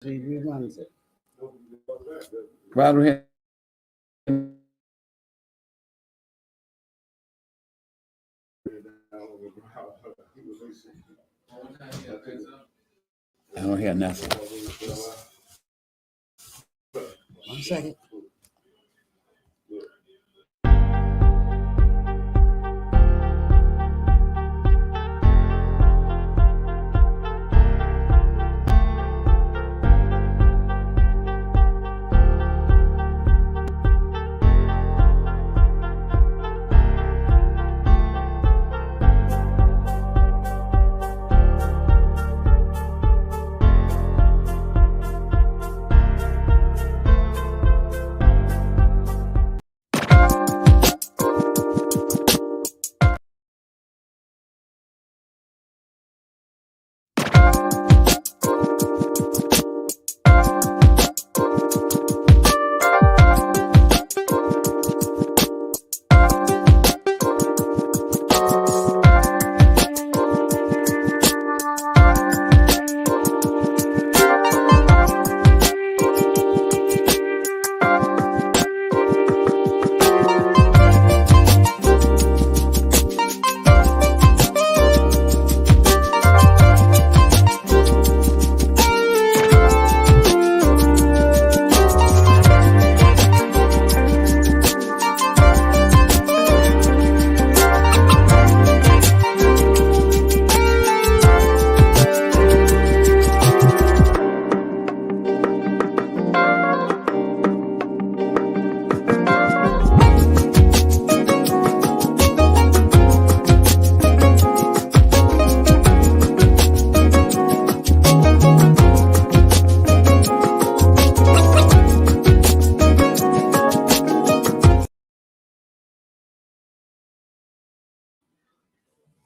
He reruns it. Right ahead. I don't hear nothing. 1 second.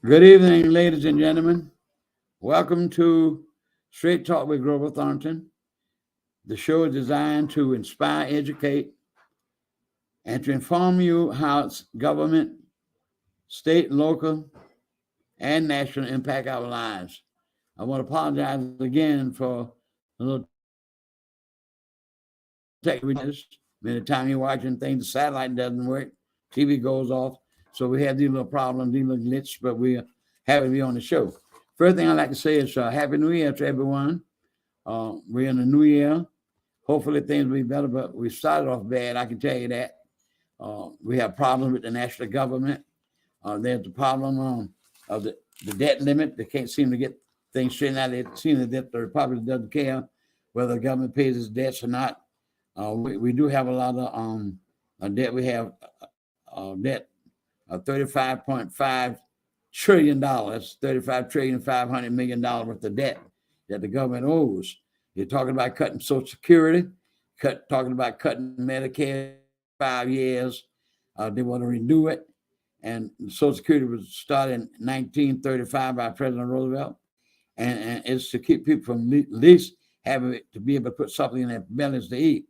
Good evening, ladies and gentlemen. Welcome to Straight Talk with Grover Thornton. The show is designed to inspire, educate, and to inform you how government, state, local, and national impact our lives. I want to apologize again for a little technical. Many times you're watching things, the satellite doesn't work, TV goes off. So we have these little problems, these little glitches, but we're happy to be on the show. First thing I'd like to say is Happy New Year to everyone. We're in the new year. Hopefully things will be better, but we started off bad, I can tell you that. We have problems with the national government. There's the problem of the debt limit. They can't seem to get things straightened out. It seems that the Republic doesn't care whether the government pays its debts or not. We do have a lot of debt. We have debt of $35.5 trillion, $35.5 trillion worth of debt that the government owes. You're talking about cutting Social Security, talking about cutting Medicare 5 years. They want to renew it. And Social Security was started in 1935 by President Roosevelt. And it's to keep people from at least having to be able to put something in their bellies to eat.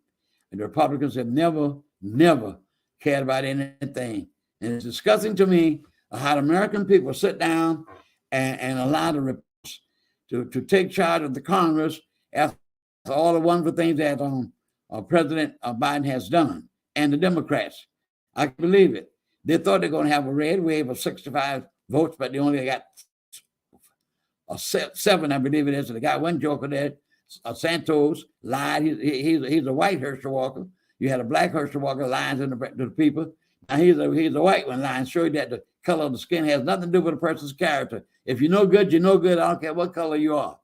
And the Republicans have never cared about anything. And it's disgusting to me how the American people sit down and allow the Republicans to take charge of the Congress after all the wonderful things that President Biden has done, and the Democrats. I can believe it. They thought they're going to have a red wave of 65 votes, but they only got 7, I believe it is. They got one joker there. Santos lied. He's a white Herschel Walker. You had a black Herschel Walker lying to the people. Now he's a white one lying, showing that the color of the skin has nothing to do with a person's character. If you know good, you know good. I don't care what color you are.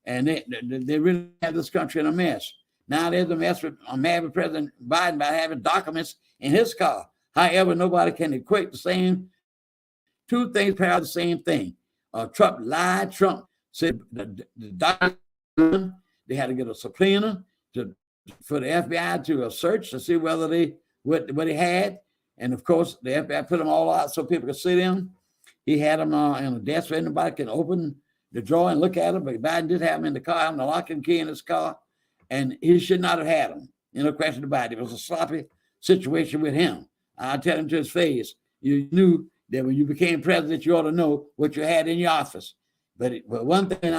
And they really have this country in a mess. Now there's a mess with President Biden by having documents in his car. However, nobody can equate the same two things, parallel the same thing. Trump lied. Trump said the document, they had to get a subpoena for the FBI to search to see whether what he had. And of course, the FBI put them all out so people could see them. He had them in a desk where anybody can open the drawer and look at them. But Biden did have them in the car, having a lock and key in his car. And he should not have had them. No question about it. It was a sloppy situation with him. I'll tell him to his face. You knew that when you became president, you ought to know what you had in your office. But one thing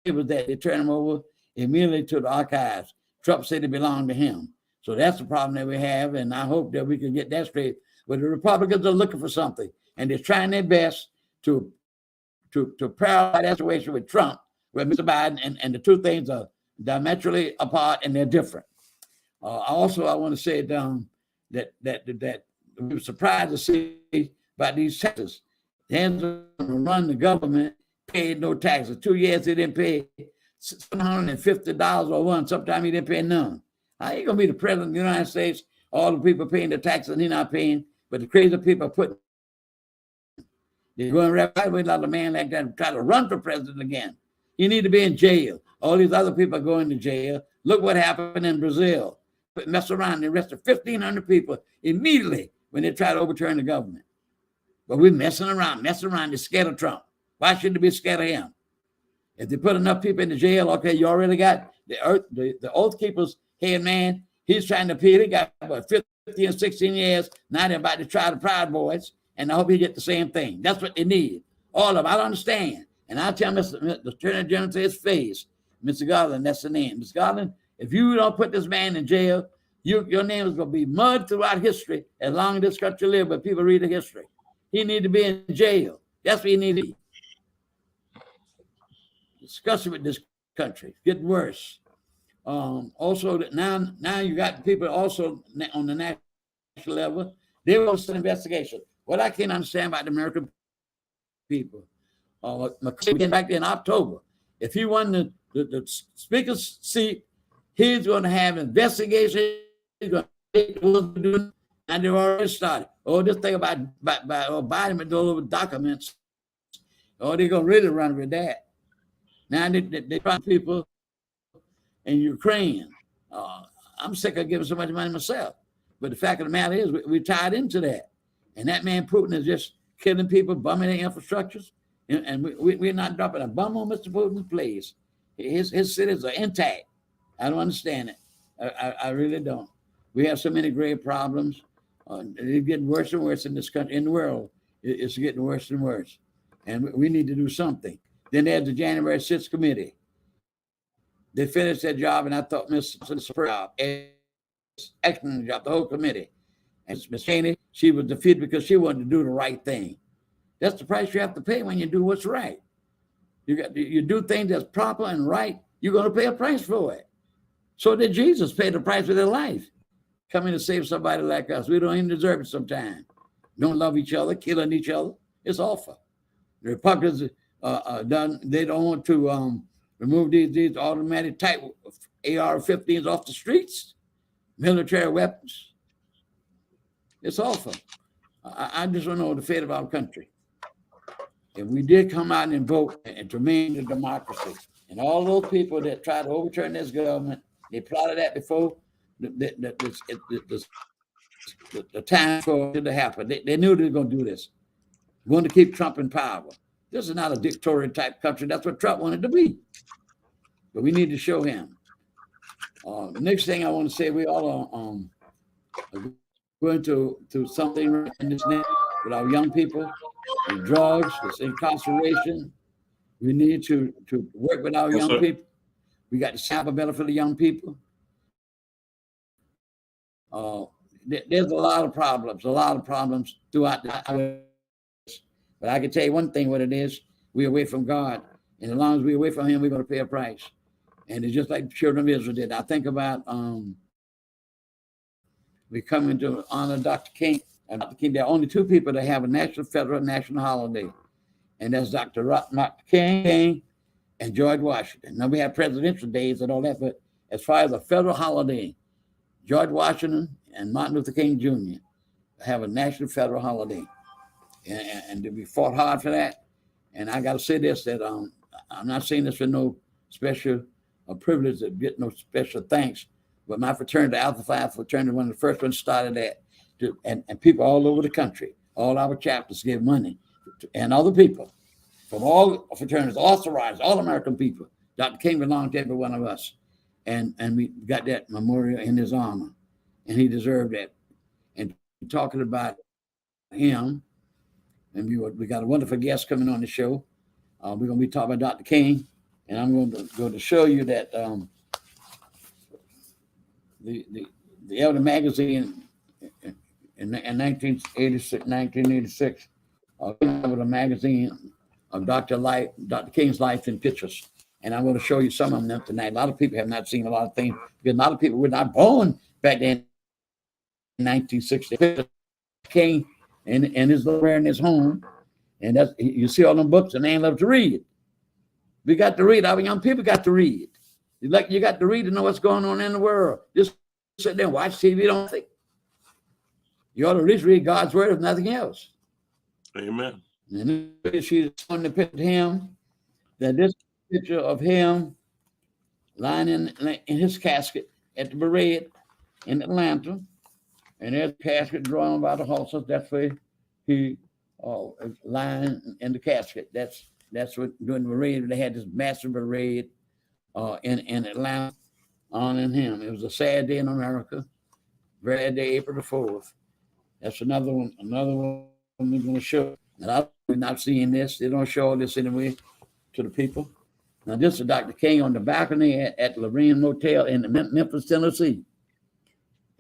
was that they turned him over immediately to the archives. Trump said it belonged to him. So that's the problem that we have, and I hope that we can get that straight. But the Republicans are looking for something, and they're trying their best to parallel that situation with Trump, with Mr. Biden, and the two things are diametrically apart and they're different. Also, I want to say that we were surprised to see about these taxes. The hands run the government paid no taxes. 2 years they didn't pay $750 or one. Sometimes he didn't pay none. How you gonna be the president of the United States? All the people paying the taxes and he's not paying, but the crazy people are putting. They're going right away like a man like that and try to run for president again. You need to be in jail. All these other people are going to jail. Look what happened in Brazil. Mess around, they arrested 1,500 people immediately when they tried to overturn the government. But we're messing around. They're scared of Trump. Why should they be scared of him? If they put enough people in the jail, okay, you already got the Oath Keepers head man. He's trying to appeal. He got about 15 and 16 years. Now they're about to try the Proud Boys, and I hope he get the same thing. That's what they need. All of them. I don't understand. And I tell the Attorney General to his face, Mr. Garland, that's the name. Mr. Garland, if you don't put this man in jail, your name is going to be mud throughout history as long as this country lives, but people read the history. He need to be in jail. That's what he need to be. Discuss it with this country. It's getting worse. Also, now you got people also on the national level. They want an investigation. What I can't understand about the American people, McCain back in October, if he won the speaker's seat, he's going to have investigation. He's going to do, and they've already started. Oh, this thing about Biden with all over documents. Oh, they're going to really run with that. Now they find people in Ukraine. I'm sick of giving so much money myself. But the fact of the matter is, we're tied into that. And that man Putin is just killing people, bumming their infrastructures. And we're not dropping a bum on Mr. Putin's place. His cities are intact. I don't understand it. I really don't. We have so many grave problems. It's getting worse and worse in this country, in the world. It's getting worse and worse. And we need to do something. Then there's the January 6th committee. They finished their job, and I thought Mr. Proud, excellent job, the whole committee. And Ms. Cheney, she was defeated because she wanted to do the right thing. That's the price you have to pay when you do what's right. You do things that's proper and right, you're going to pay a price for it. So did Jesus pay the price of their life, coming to save somebody like us. We don't even deserve it sometimes. Don't love each other, killing each other. It's awful. The Republicans they don't want to remove these automatic type AR-15s off the streets, military weapons. It's awful. I just don't know the fate of our country. If we did come out and vote and to remain a democracy, and all those people that tried to overturn this government, they plotted that before the time for it to happen. They knew they were going to do this. They wanted to keep Trump in power. This is not a dictatorial type country. That's what Trump wanted to be. But we need to show him. The next thing I want to say, we all are going to something in this net with our young people, with drugs, with incarceration. We need to work with our young people. We got to cyber better for the young people. There's a lot of problems throughout the. But I can tell you one thing, what it is, we're away from God. And as long as we're away from him, we're going to pay a price. And it's just like the children of Israel did. I think about we coming to honor Dr. King. And Dr. King, there are only two people that have a federal national holiday. And that's Dr. King and George Washington. Now we have presidential days and all that, but as far as a federal holiday, George Washington and Martin Luther King Jr. have a national federal holiday. And we fought hard for that. And I got to say this, that I'm not saying this for no special privilege to get no special thanks, but my fraternity, Alpha Phi fraternity, one of the first ones started that, and people all over the country, all our chapters give money, and other people from all fraternities, authorized, all American people. Dr. King belonged to every one of us, and we got that memorial in his honor, and he deserved that. And talking about him, and we got a wonderful guest coming on the show. We're going to be talking about Dr. King. and I'm going to show you that the Elder magazine in 1986 with a magazine of Dr. King's life in pictures. And I'm going to show you some of them tonight. A lot of people have not seen a lot of things because a lot of people were not born back then in 1960. King and his little in his home. And that's, you see all them books and they ain't love to read. We got to read. Our young people got to read. You got to read to know what's going on in the world. Just sit there and watch TV, don't think. You ought to at least read God's word if nothing else. Amen. And she's on the picture of him, that this picture of him lying in his casket at the parade in Atlanta, and there's a casket drawn by the horses. That's where he is lying in the casket. That's what during the parade they had this massive parade in Atlanta honoring him. It was a sad day in America. Very sad day, April the 4th. That's another one we're going to show. And I'm not seeing this. They don't show this anyway to the people. Now, this is Dr. King on the balcony at Lorraine Motel in Memphis, Tennessee.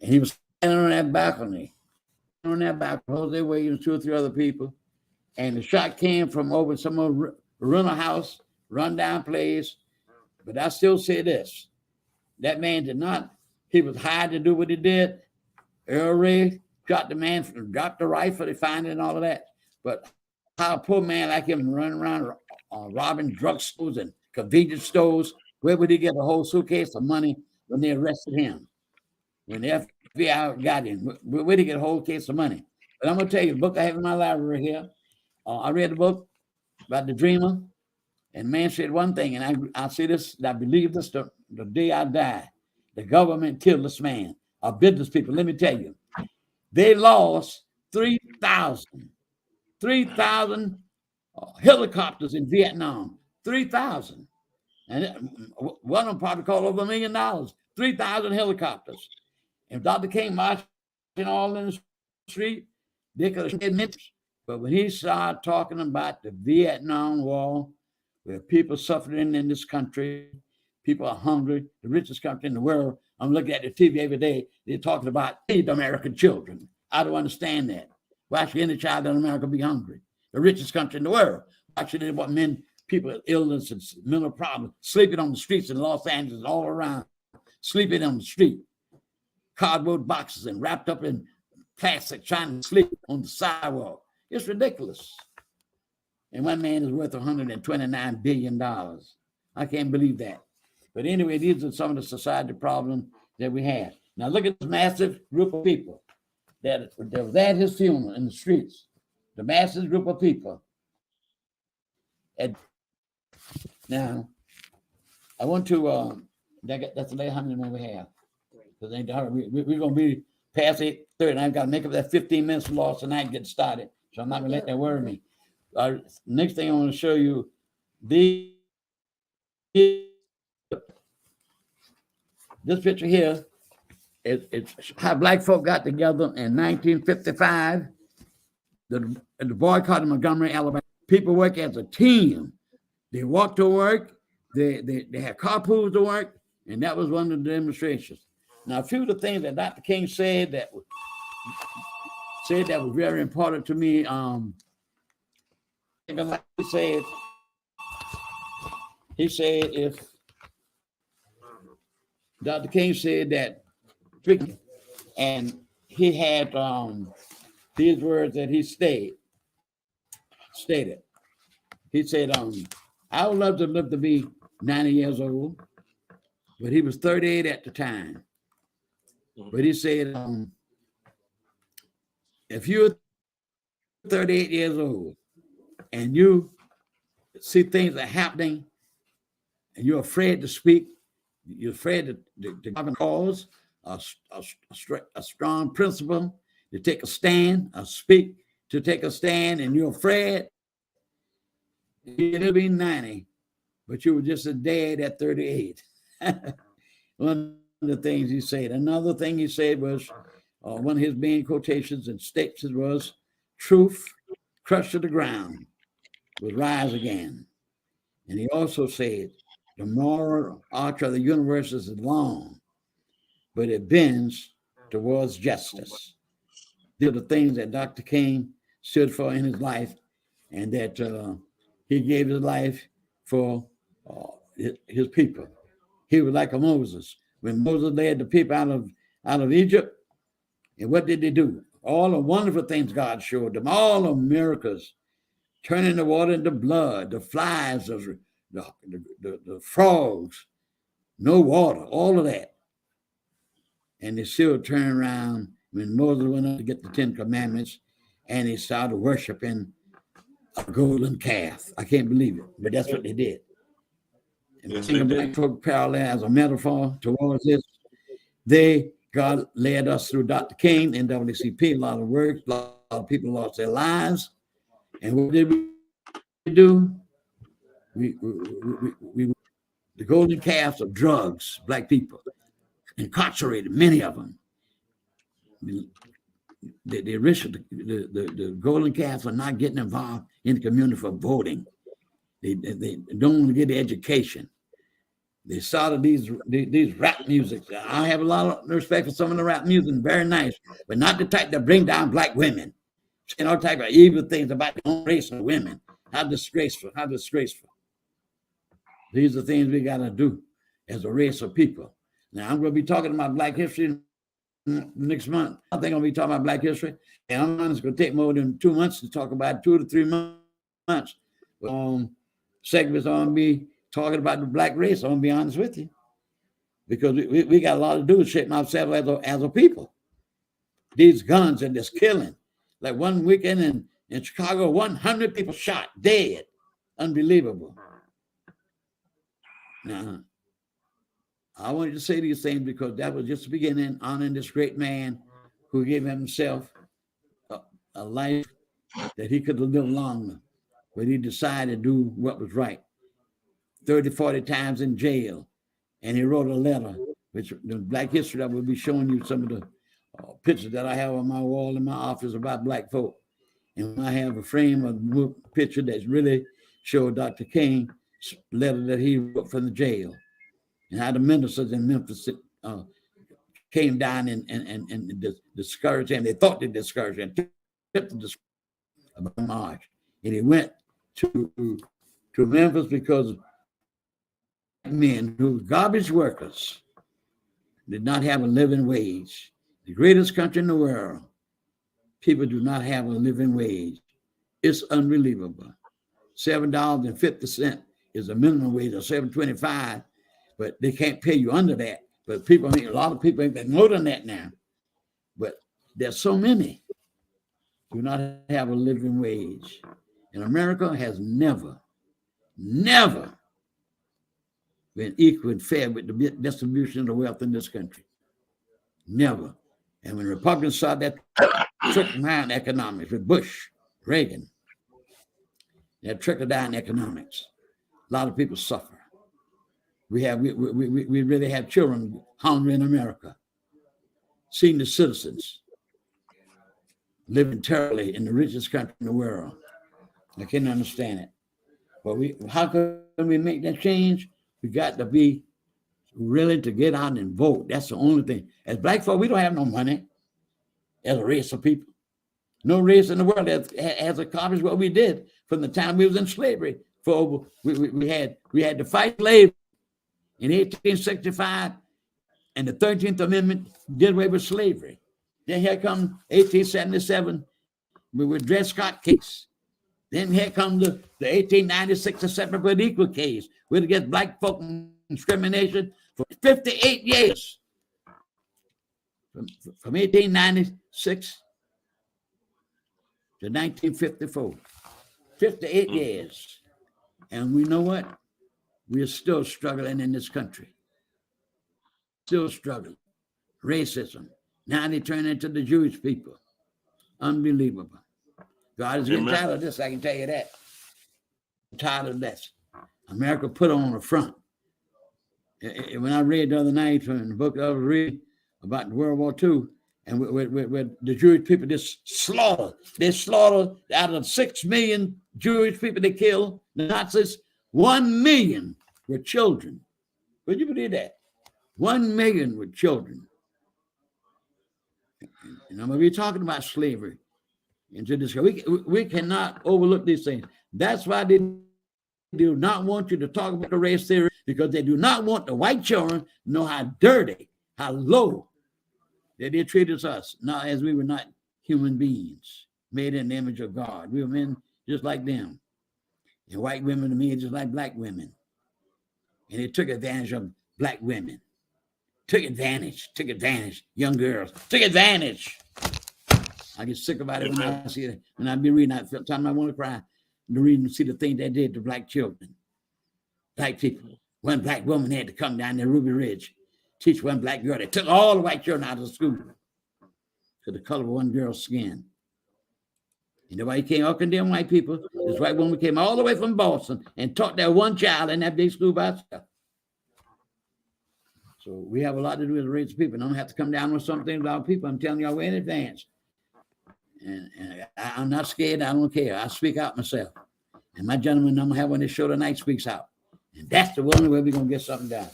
And he was standing on that balcony. Jose Williams, 2 or 3 other people. And the shot came from over some rental house, rundown place. But I still say this. That man did not, he was hired to do what he did. Earl Ray shot the man, dropped the rifle, they find it and all of that. But how a poor man like him running around robbing drugstores and convenience stores, where would he get a whole suitcase of money when they arrested him? When the FBI got him, where did he get a whole case of money? But I'm going to tell you, the book I have in my library here, I read the book about the dreamer, and man said one thing, and I say this, I believe this the day I die. The government killed this man. Our business people, let me tell you, they lost 3,000 helicopters in Vietnam. 3,000. And one of them probably called over $1 million. 3,000 helicopters. If Dr. King marching all in the street, they could have said minutes. But when he started talking about the Vietnam War, where people suffering in this country, people are hungry, the richest country in the world. I'm looking at the TV every day. They're talking about feed American children. I don't understand that. Why should any child in America be hungry? The richest country in the world. Why should they want people with illness and mental problems, sleeping on the streets in Los Angeles, all around, sleeping on the street, cardboard boxes and wrapped up in plastic, trying to sleep on the sidewalk. It's ridiculous. And one man is worth $129 billion. I can't believe that. But anyway, these are some of the society problems that we have. Now look at this massive group of people that was at his funeral in the streets. The massive group of people. And now, I want to, that's the last how many more we have. Because we're going to be past 8:30, and I've got to make up that 15 minutes lost tonight and get started. So I'm not going to let that worry me. Next thing I want to show you, this picture here, it's how black folk got together in 1955. The boycott of Montgomery, Alabama. People work as a team. They walk to work. They had carpools to work, and that was one of the demonstrations. Now, a few of the things that Dr. King said that was very important to me. He said if Dr. King said that, and he had these words that he stated. He said, I would love to live to be 90 years old, but he was 38 at the time. But he said, if you're 38 years old and you see things are happening and you're afraid to speak, you're afraid to have a cause, a strong principle, to take a stand, to take a stand, and you're afraid, you'll be 90, but you were just a dad at 38. One of the things he said. Another thing he said was, one of his main quotations and statements was, truth crushed to the ground will rise again. And he also said, The moral arch of the universe is long, but it bends towards justice. These are the things that Dr. King stood for in his life, and that he gave his life for his people. He was like a Moses. When Moses led the people out of Egypt, and what did they do? All the wonderful things God showed them, all the miracles, turning the water into blood, the flies, the frogs, no water, all of that. And they still turned around when Moses went up to get the 10 Commandments, and they started worshiping a golden calf. I can't believe it, but that's what they did. And yes, think of black folk parallel as a metaphor towards this. God led us through Dr. King, NAACP, a lot of work, a lot of people lost their lives. And what did we do? We the golden calves of drugs, black people, incarcerated, many of them. The golden calves are not getting involved in the community for voting. They don't get the education. They started these rap music. I have a lot of respect for some of the rap music, very nice, but not the type that bring down black women. And all type of evil things about the own race of women. How disgraceful, how disgraceful. These are things we got to do as a race of people. Now, I'm going to be talking about Black history next month. I think I'm going to be talking about Black history. And I'm not going to take more than 2 months to talk about, 2 to 3 months. Segments on me talking about the black race. I'm going to be honest with you. Because we got a lot to do with shaping ourselves as a people. These guns and this killing. Like one weekend in Chicago, 100 people shot, dead. Unbelievable. Now, I wanted to say these things because that was just the beginning, honoring this great man who gave himself a life that he could have lived longer, but he decided to do what was right. 30, 40 times in jail. And he wrote a letter, which the Black history, I will be showing you some of the pictures that I have on my wall in my office about black folk. And I have a frame of the picture that's really showed Dr. King's letter that he wrote from the jail. And how the ministers in Memphis came down and discouraged him. They thought they discouraged him. About March. And he went to Memphis because men who were garbage workers did not have a living wage. The greatest country in the world, people do not have a living wage. It's unbelievable. $7.50 is a minimum wage of $7.25, but they can't pay you under that. But a lot of people ain't more than that now. But there's so many do not have a living wage. And America has never been equal and fair with the distribution of the wealth in this country. Never. And when Republicans saw that trickle-down economics with Bush, Reagan, that trickle-down economics, a lot of people suffer. We really have children hungry in America. Senior citizens living terribly in the richest country in the world. I can't understand it. But how can we make that change? We got to be willing to get out and vote. That's the only thing. As black folk, we don't have no money as a race of people. No race in the world has accomplished what we did from the time we was in slavery. We had to fight slavery in 1865, and the 13th Amendment did away with slavery. Then here comes 1877 with Dred Scott case. Then here comes the 1896 Separate but Equal case, with against black folk discrimination for 58 years. From 1896 to 1954. 58 years. And we know what? We are still struggling in this country. Still struggling. Racism. Now they turn into the Jewish people. Unbelievable. God is getting tired of this, I can tell you that. I'm tired of this. America put on the front. When I read the other night from the book I was reading about World War II, and where the Jewish people just slaughtered. They slaughtered out of 6 million Jewish people they killed, the Nazis, 1 million were children. Would you believe that? 1 million were children. And I'm going to be talking about slavery into this. We cannot overlook these things. That's why they do not want you to talk about the race theory, because they do not want the white children to know how dirty, how low that they treated us, not as we were not human beings made in the image of God. We were men just like them. And white women to me just like black women. And they took advantage of black women. Took advantage. Young girls took advantage. I get sick about it when I see it. When I be reading, sometimes I want to cry. To read and see the thing they did to black children, black people. One black woman had to come down to Ruby Ridge, teach one black girl. They took all the white children out of school to the color of one girl's skin. And nobody came up condemn white people. This white woman came all the way from Boston and taught that one child in that big school by herself. So we have a lot to do with the race of people. I don't have to come down with something about people. I'm telling y'all way in advance. And I'm not scared. I don't care. I speak out myself. And my gentleman I'm going to have on this show tonight speaks out. And that's the only way we're going to get something done.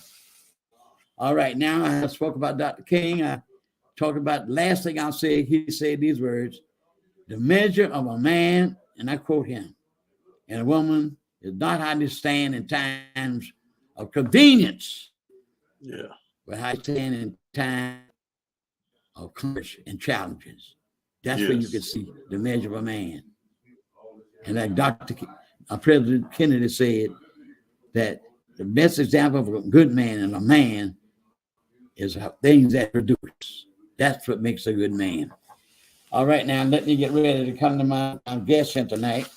All right. Now I spoke about Dr. King. I talked about the last thing I'll say. He said these words: the measure of a man, and I quote him, and a woman is not how they stand in times of convenience. Yeah. But how they stand in time of courage and challenges. That's when you can see the measure of a man. And like President Kennedy said, that the best example of a good man and a man is things that produce. That's what makes a good man. All right, now let me get ready to come to my guest here tonight.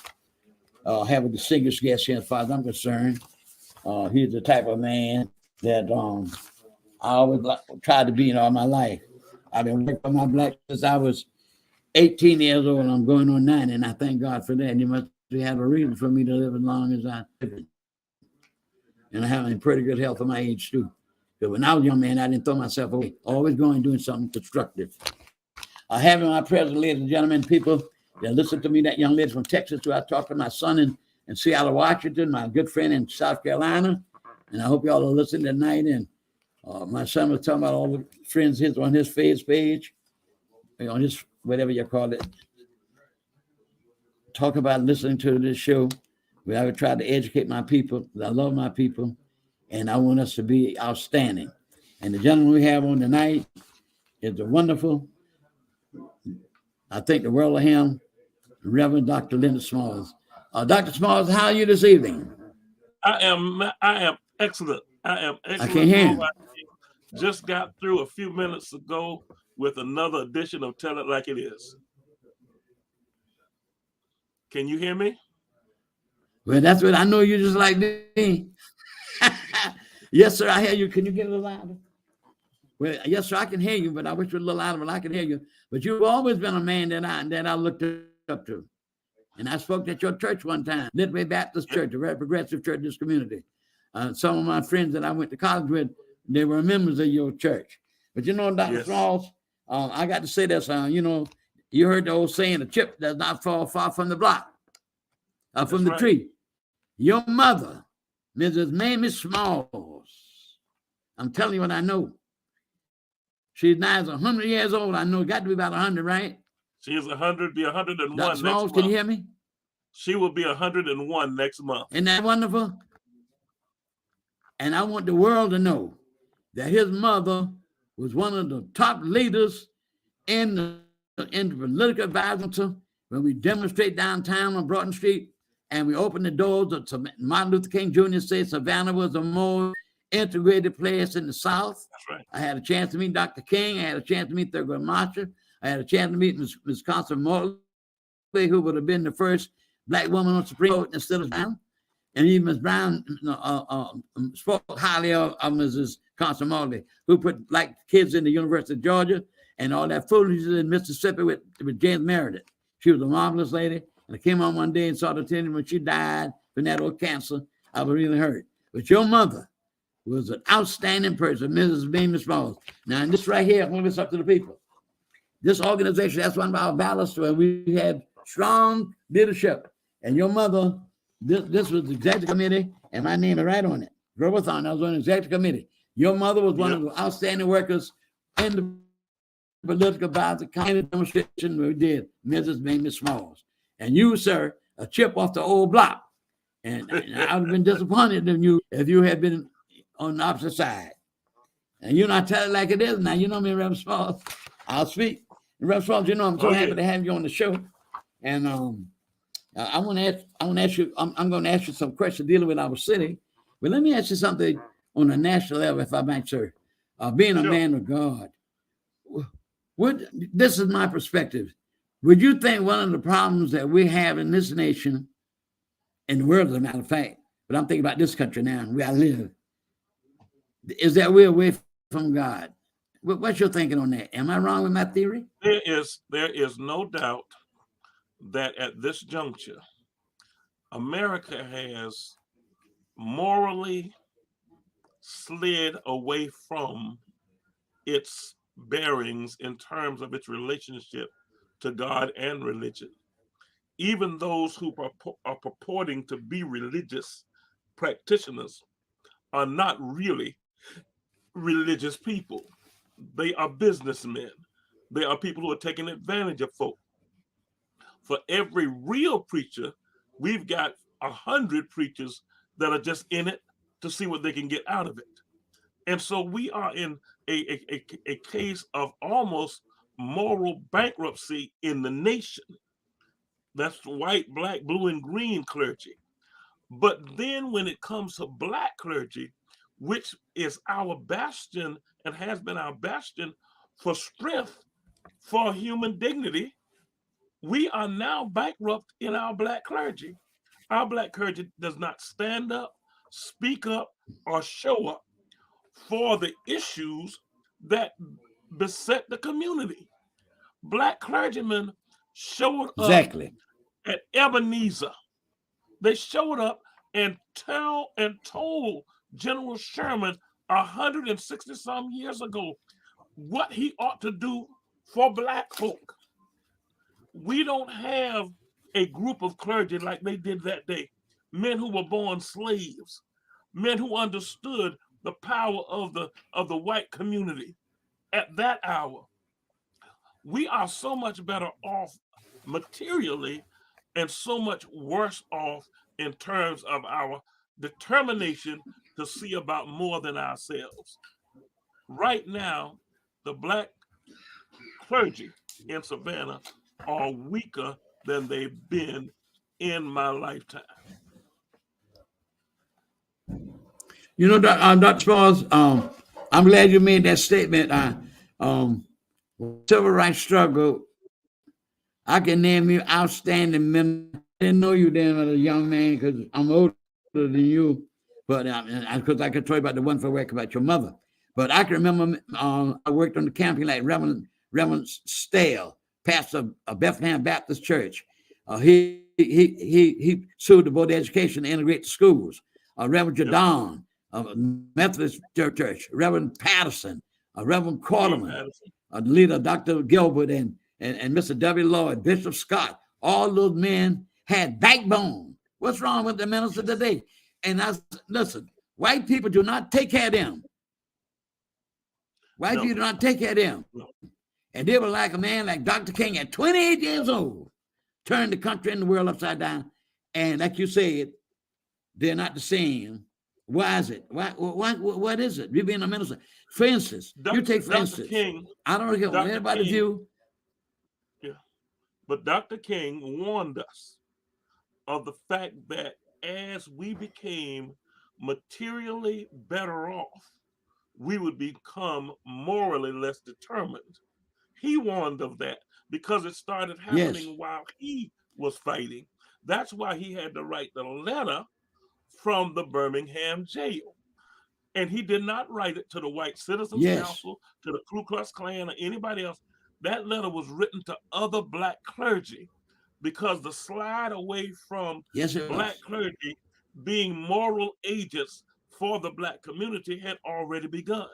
I have a distinguished guest here as far as I'm concerned. He's the type of man that I always tried to be in all my life. I've been working on my black since I was 18 years old. I'm going on 9, and I thank God for that. You must have a reason for me to live as long as I live. And I have pretty good health for my age, too. But when I was a young man, I didn't throw myself away. Always going and doing something constructive. Having my present, ladies and gentlemen, people that listen to me, that young lady from Texas, who I talked to my son in Seattle, Washington, my good friend in South Carolina. And I hope y'all are listening tonight. And my son was talking about all the friends on his face page, on his, whatever you call it. Talk about listening to this show. where I would try to educate my people. I love my people, and I want us to be outstanding. And the gentleman we have on tonight is the wonderful, I think the world of him, Reverend Dr. Linda Smalls. Dr. Smalls, how are you this evening? I am excellent. I am excellent. I can hear you. Just got through a few minutes ago with another edition of Tell It Like It Is. Can you hear me? Well, that's what I know. You just like me. Yes, sir. I hear you. Can you get a little louder? Well, yes, sir. I can hear you, but I wish you were a little louder, but I can hear you. But you've always been a man that I looked up to. And I spoke at your church one time, Midway Baptist Church, a very progressive church in this community. Some of my friends that I went to college with, they were members of your church. But you know, Dr. Smalls, I got to say this, you heard the old saying, a chip does not fall far from the block, from the tree. Your mother, Mrs. Mamie Smalls, I'm telling you what I know. She's now 100 years old. I know it got to be about 100, right? She is 100, be 101 Dr. Smalls, next month. can you hear me? She will be 101 next month. Isn't that wonderful? And I want the world to know that his mother was one of the top leaders in the political advisement when we demonstrate downtown on Broughton Street and we opened the doors of Martin Luther King Jr. said Savannah was a more integrated place in the South. That's right. I had a chance to meet Dr. King. I had a chance to meet Thurgood Marshall. I had a chance to meet Ms. Constance Morley, who would have been the first Black woman on Supreme Court instead of Brown. And even Ms. Brown spoke highly of Mrs. Constance Morley, who put Black kids in the University of Georgia and all that foolishness in Mississippi with James Meredith. She was a marvelous lady. And I came on one day and saw the tenant when she died from that old cancer. I was really hurt. But your mother was an outstanding person, Mrs. Mamie Smalls. Now, and this right here, I'm going to up to the people. This organization, that's one of our ballasts where we had strong leadership. And your mother, this was the executive committee, and my name is right on it. Grobathon, I was on the executive committee. Your mother was one of the outstanding workers in the political advisor kind of demonstration we did, Mrs. Mamie Smalls. And you, sir, a chip off the old block. And I would have been disappointed in you if you had been on the opposite side. And you know, I tell it like it is now. You know me, Reverend Smalls. I'll speak. Reverend Smalls, you know, I'm so happy to have you on the show. And I want to ask you, I'm going to ask you some questions dealing with our city. But let me ask you something on a national level, if I might, sir. Being a man of God, this is my perspective. Would you think one of the problems that we have in this nation, in the world, as a matter of fact, but I'm thinking about this country now, where I live, is that we're away from God? What's your thinking on that? Am I wrong with my theory? There is no doubt that at this juncture, America has morally slid away from its bearings in terms of its relationship to God and religion. Even those who are purporting to be religious practitioners are not really religious people. They are businessmen. They are people who are taking advantage of folk. For every real preacher, we've got 100 preachers that are just in it to see what they can get out of it. And so we are in a case of almost moral bankruptcy in the nation. That's white, black, blue, and green clergy. But then when it comes to black clergy, which is our bastion and has been our bastion for strength, for human dignity, we are now bankrupt in our black clergy. Our black clergy does not stand up, speak up, or show up for the issues that beset the community. Black clergymen showed up at Ebenezer. They showed up and told General Sherman 160 some years ago what he ought to do for black folk. We don't have a group of clergy like they did that day. Men who were born slaves, men who understood the power of the white community at that hour. We are so much better off materially and so much worse off in terms of our determination to see about more than ourselves. Right now, the black clergy in Savannah are weaker than they've been in my lifetime. You know, Dr. Smalls, I'm glad you made that statement. Civil rights struggle, I can name you outstanding men. I didn't know you then as a young man because I'm older than you, but because I could tell you about the wonderful work about your mother. But I can remember I worked on the camping like Reverend Stale, pastor of Bethlehem Baptist Church. He sued the Board of Education to integrate the schools. Reverend Jadon, Methodist Church, Reverend Patterson, Reverend Quarterman, the leader Dr. Gilbert and Mr. W. Lloyd, Bishop Scott. All those men had backbone. What's wrong with the minister today? And listen, white people do not take care of them. White people do not take care of them. And they were like a man like Dr. King at 28 years old, turned the country and the world upside down. And like you said, they're not the same. Why is it? What is it? You being a minister. For instance, you take for instance, King, I don't know what everybody's view. Yeah. But Dr. King warned us of the fact that as we became materially better off, we would become morally less determined. He warned of that because it started happening while he was fighting. That's why he had to write the letter from the Birmingham jail. And he did not write it to the White Citizens Council, to the Ku Klux Klan, or anybody else. That letter was written to other black clergy because the slide away from black clergy being moral agents for the black community had already begun.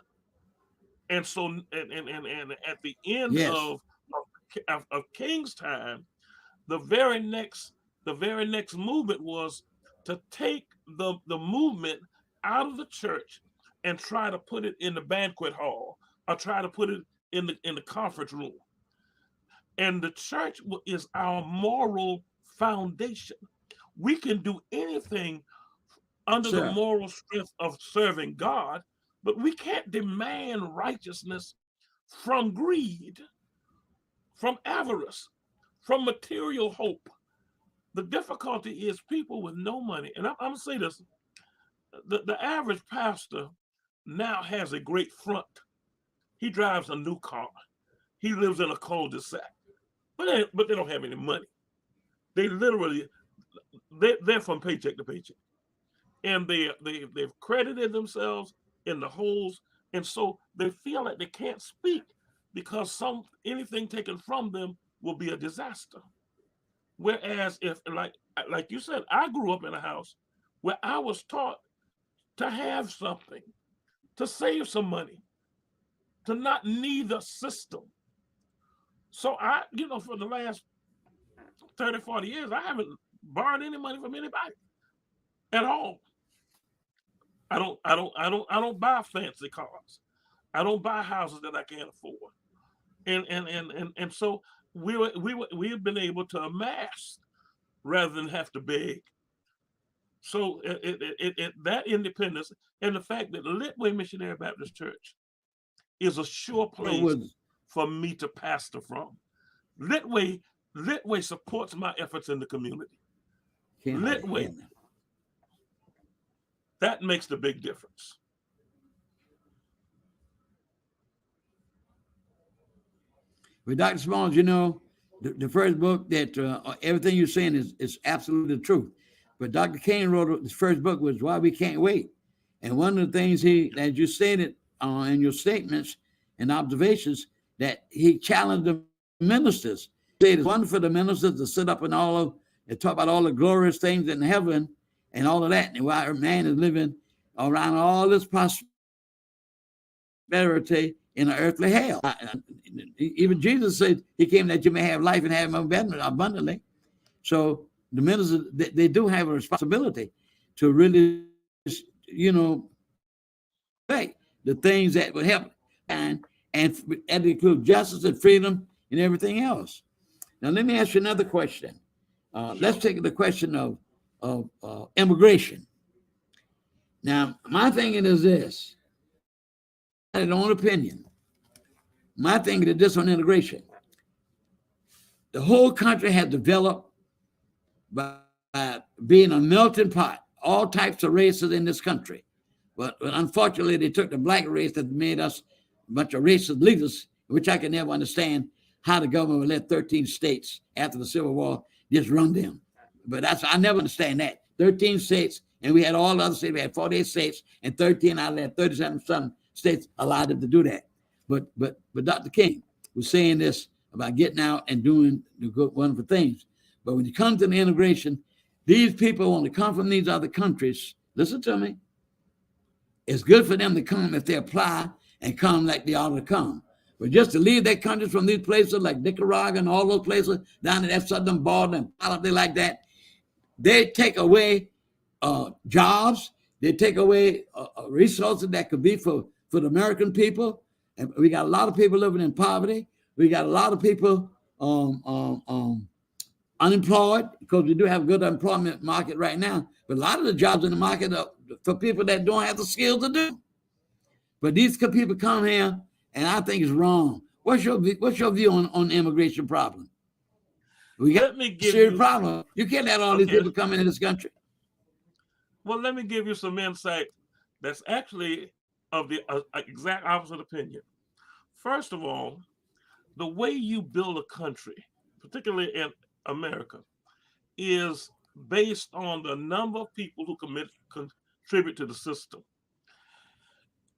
And so, and at the end of King's time, the very next movement was to take the movement out of the church and try to put it in the banquet hall or try to put it in the conference room. And the church is our moral foundation. We can do anything under the Sir. moral strength of serving God, but we can't demand righteousness from greed, from avarice, from material hope. The difficulty is people with no money, and I'm going to say this, the average pastor now has a great front. He drives a new car. He lives in a cul-de-sac, but they don't have any money. They literally, they're from paycheck to paycheck. And they've credited themselves in the holes, and so they feel like they can't speak because anything taken from them will be a disaster. Whereas if like you said, I grew up in a house where I was taught to have something, to save some money, to not need the system. So for the last 30, 40 years, I haven't borrowed any money from anybody at all. I don't buy fancy cars. I don't buy houses that I can't afford. And so we've been able to amass rather than have to beg. So that independence and the fact that Litway Missionary Baptist Church is a sure place for me to pastor from. Litway supports my efforts in the community. Litway, that makes the big difference. Well, Dr. Smalls, the first book that everything you're saying is absolutely the truth. But Dr. King wrote his first book was Why We Can't Wait. And one of the things that you stated in your statements and observations, that he challenged the ministers. He said it's wonderful for the ministers to sit up and talk about all the glorious things in heaven and all of that. And while man is living around all this prosperity in an earthly hell. Even Jesus said he came that you may have life and have it abundantly. So the ministers, they do have a responsibility to really, the things that would help and include justice and freedom and everything else. Now, let me ask you another question. Let's take the question of immigration. Now, my thinking is this. I have my own opinion. My thinking is this on integration. The whole country has developed by being a melting pot, all types of races in this country. But unfortunately, they took the black race that made us a bunch of racist leaders, which I can never understand how the government would let 13 states after the Civil War just run them. But I never understand that. 13 states, and we had all the other states. We had 48 states, and 13 out of that 37 states allowed them to do that. But Dr. King was saying this about getting out and doing the good, wonderful things. But when you come to the integration, these people want to come from these other countries. Listen to me. It's good for them to come if they apply and come like they ought to come. But just to leave their countries from these places like Nicaragua and all those places down in that southern border and politics like that, they take away jobs. They take away resources that could be for the American people. And we got a lot of people living in poverty. We got a lot of people unemployed, because we do have a good employment market right now. But a lot of the jobs in the market are for people that don't have the skills to do. But these people come here, and I think it's wrong. What's your view on the immigration problem? We got a serious problem. You can't let all these people come into this country. Well, let me give you some insight that's actually of the exact opposite opinion. First of all, the way you build a country, particularly in America, is based on the number of people who contribute to the system.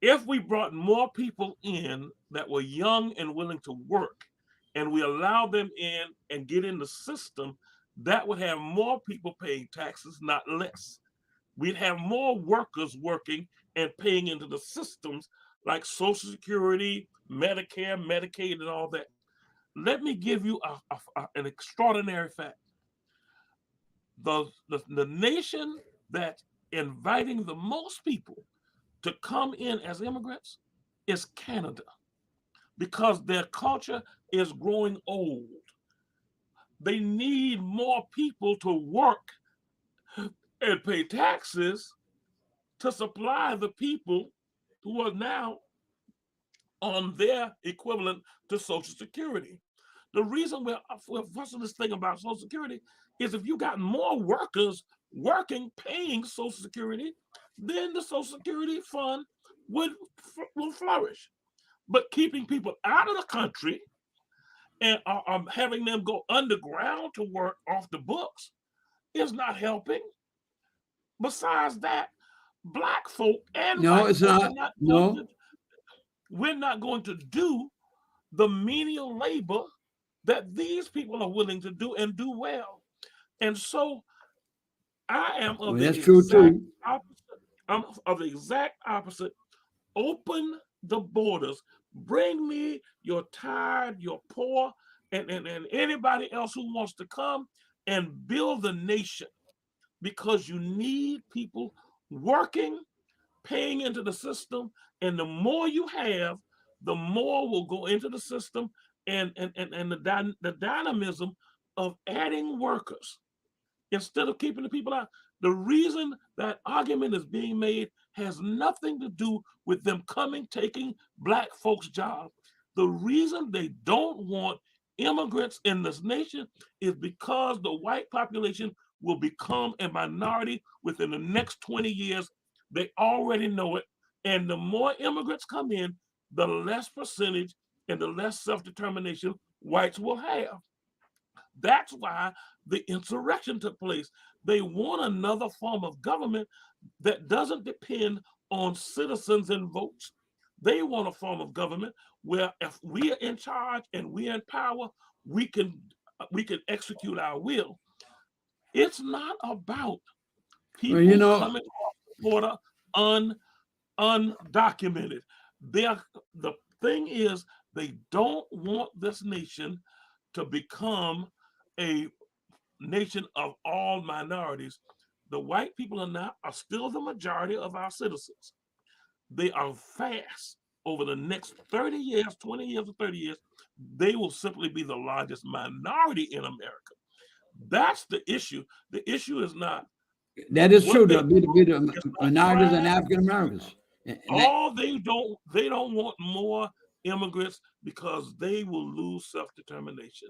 If we brought more people in that were young and willing to work, and we allow them in and get in the system, that would have more people paying taxes, not less. We'd have more workers working and paying into the systems like Social Security, Medicare, Medicaid, and all that. Let me give you an extraordinary fact. The nation that inviting the most people to come in as immigrants is Canada, because their culture is growing old. They need more people to work and pay taxes to supply the people who are now on their equivalent to Social Security. The reason we're fussing this thing about Social Security is if you got more workers working, paying Social Security, then the Social Security fund will flourish. But keeping people out of the country and having them go underground to work off the books is not helping. Besides that, Black folk and No, white it's folk not. No. we're not going to do the menial labor that these people are willing to do and do well. And so I am of Well, the that's true exact too. opposite. I'm of the exact opposite. Open the borders. Bring me your tired, your poor, and anybody else who wants to come and build the nation, because you need people working, paying into the system, and the more you have, the more will go into the system, and the dynamism of adding workers instead of keeping the people out. The reason that argument is being made has nothing to do with them coming, taking Black folks' jobs. The reason they don't want immigrants in this nation is because the white population will become a minority within the next 20 years. They already know it. And the more immigrants come in, the less percentage and the less self-determination whites will have. That's why the insurrection took place. They want another form of government that doesn't depend on citizens and votes. They want a form of government where if we are in charge and we're in power, we can execute our will. It's not about people Well, coming off the border undocumented. The thing is, they don't want this nation to become a nation of all minorities. The white people are still the majority of our citizens. They are fast over the next 30 years, 20 years or 30 years, they will simply be the largest minority in America. That's the issue. The issue is not that is true. what they To be the it's not minorities and crime. African Americans. All they don't want more immigrants because they will lose self-determination.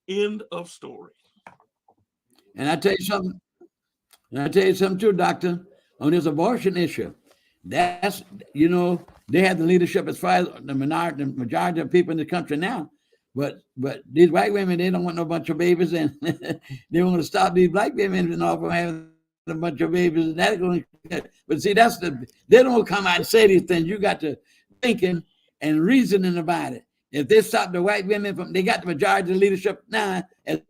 End of story. And I tell you something. And I tell you something too, doctor. On this abortion issue, that's they have the leadership as far as the majority of people in the country now. But these white women, they don't want no bunch of babies, and they want to stop these Black women from having a bunch of babies. And that's going. But see, they don't come out and say these things. You got to thinking and reasoning about it. If they stop the white women they got the majority of the leadership now as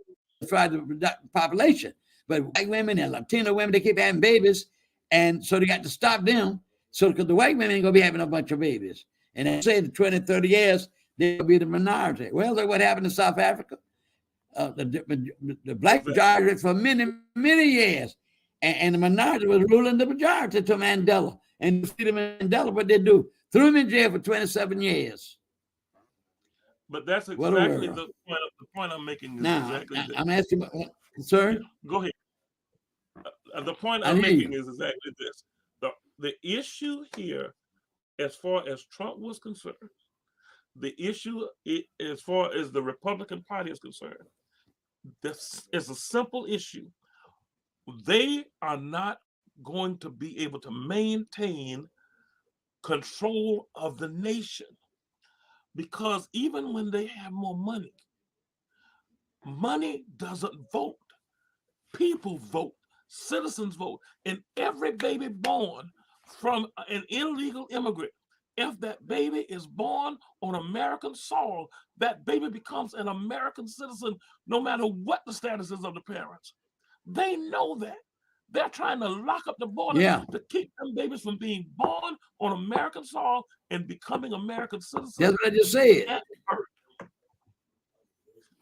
far as the population. But white women and Latino women, they keep having babies, and so they got to stop them. So because the white women ain't gonna be having a bunch of babies, and they say in 20, 30 years they'll be the minority. Well, look what happened in South Africa. The Black majority for many, many years, and the minority was ruling the majority to Mandela. And defeated Mandela, what they do? Threw him in jail for 27 years. But that's exactly the point I'm making. Is now, exactly this. I'm asking, sir. Yeah, go ahead. The point I'm making is exactly this. The issue here, as far as Trump was concerned, the issue as far as the Republican Party is concerned, this is a simple issue. They are not going to be able to maintain control of the nation, because even when they have more money, money doesn't vote. People vote. Citizens vote. And every baby born from an illegal immigrant, if that baby is born on American soil, that baby becomes an American citizen no matter what the status is of the parents. They know that. They're trying to lock up the border to keep them babies from being born on American soil and becoming American citizens. That's what I just said.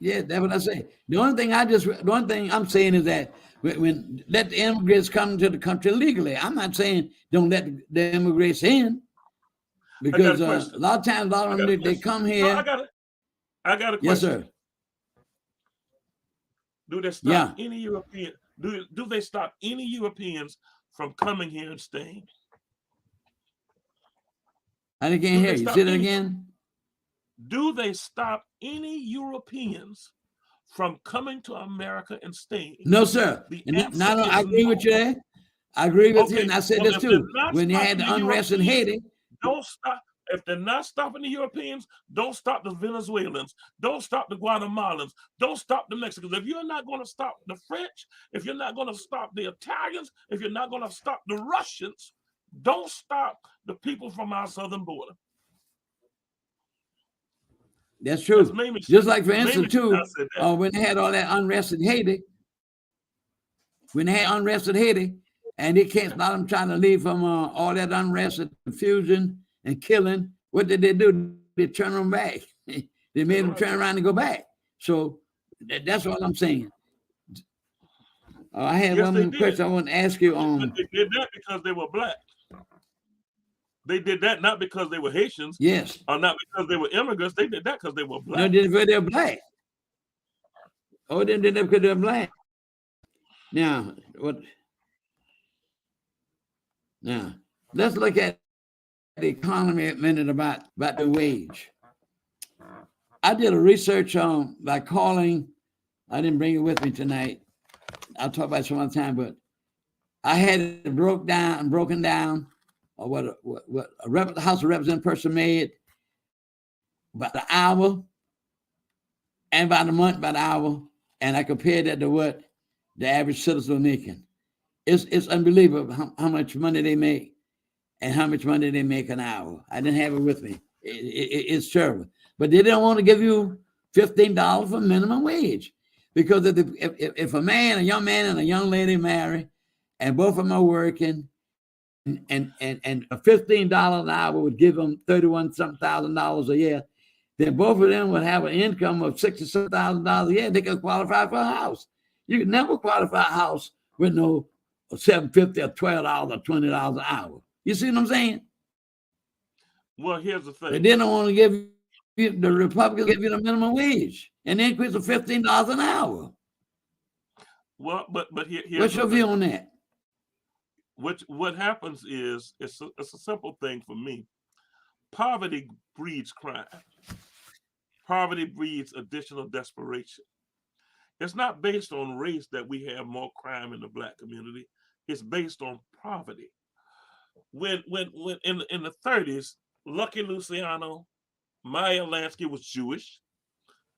Yeah, that's what I say. The only thing I'm saying is that when let the immigrants come to the country legally. I'm not saying don't let the immigrants in I got because a a question. lot of times, a lot I of got a them they question. come No, here. I got a Yes, question. sir. Do they stop Yeah, any European? Do they stop any Europeans from coming here and staying? I can't Do hear they you. stop Say that any? again. Do they stop any Europeans from coming to America and staying? No, sir. The And answer I is agree no. with you there. I agree with you, Okay, and I said well, this if they're too. not When you had stopping the the unrest in Europeans, Haiti, don't stop. If they're not stopping the Europeans, don't stop the Venezuelans. Don't stop the Guatemalans. Don't stop the Mexicans. If you're not going to stop the French, if you're not going to stop the Italians, if you're not going to stop the Russians, don't stop the people from our southern border. that's That's true. Mamie. Just like, for Mamie instance, too, said that. when they had all that unrest in Haiti, and they can't stop them trying to leave from all that unrest and confusion and killing, what did they do? They turned them back. They made them turn around and go back. So that's all I'm saying. I had Yes, one they more did. question I want to ask you. But they did that because they were black. They did that not because they were Haitians Yes, or not because they were immigrants. They did that because they were no, black. they're black. Oh, they did that because they're black. Now, what? Now, let's look at the economy a minute about the wage. I did a research on by calling. I didn't bring it with me tonight. I'll talk about it some other time, but I had it broken down, or what a House of Representatives person made by the hour and by the month, by the hour, and I compared that to what the average citizen was making. It's unbelievable how much money they make and how much money they make an hour. I didn't have it with me. It's terrible. But they don't want to give you $15 for minimum wage. Because if a young man and a young lady marry, and both of them are working, and $15 an hour would give them 31 something $1,000 a year, then both of them would have an income of $67,000 a year. They could qualify for a house. You could never qualify a house with no $7.50 or $12 or $20 an hour. You see what I'm saying? Well, here's the thing. But they don't want to give you, the Republicans give you the minimum wage, an increase of $15 an hour. Well, but here's what's your view on that? What happens is it's a simple thing for me. Poverty breeds crime. Poverty breeds additional desperation. It's not based on race that we have more crime in the black community. It's based on poverty. When in the 30s, Lucky Luciano, Maya Lansky was Jewish.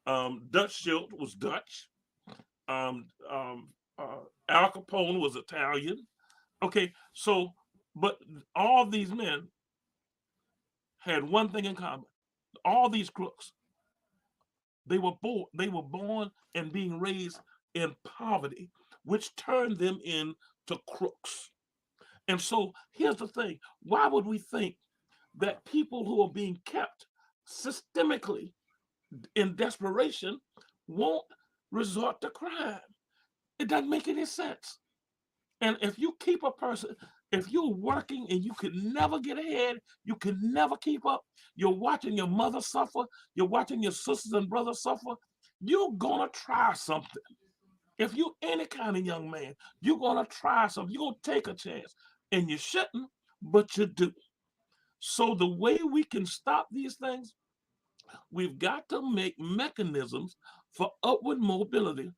Dutch Schultz was Dutch. Um, um, Al Capone was Italian. Okay, so but all these men had one thing in common. All these crooks, they were born and being raised in poverty, which turned them into crooks. And so here's the thing: why would we think that people who are being kept systemically in desperation won't resort to crime? It doesn't make any sense. And if you keep a person, if you're working and you can never get ahead, you can never keep up, you're watching your mother suffer, you're watching your sisters and brothers suffer, you're gonna try something. If you're any kind of young man, you're gonna try something, you're gonna take a chance. And you shouldn't, but you do. So the way we can stop these things, we've got to make mechanisms for upward mobility.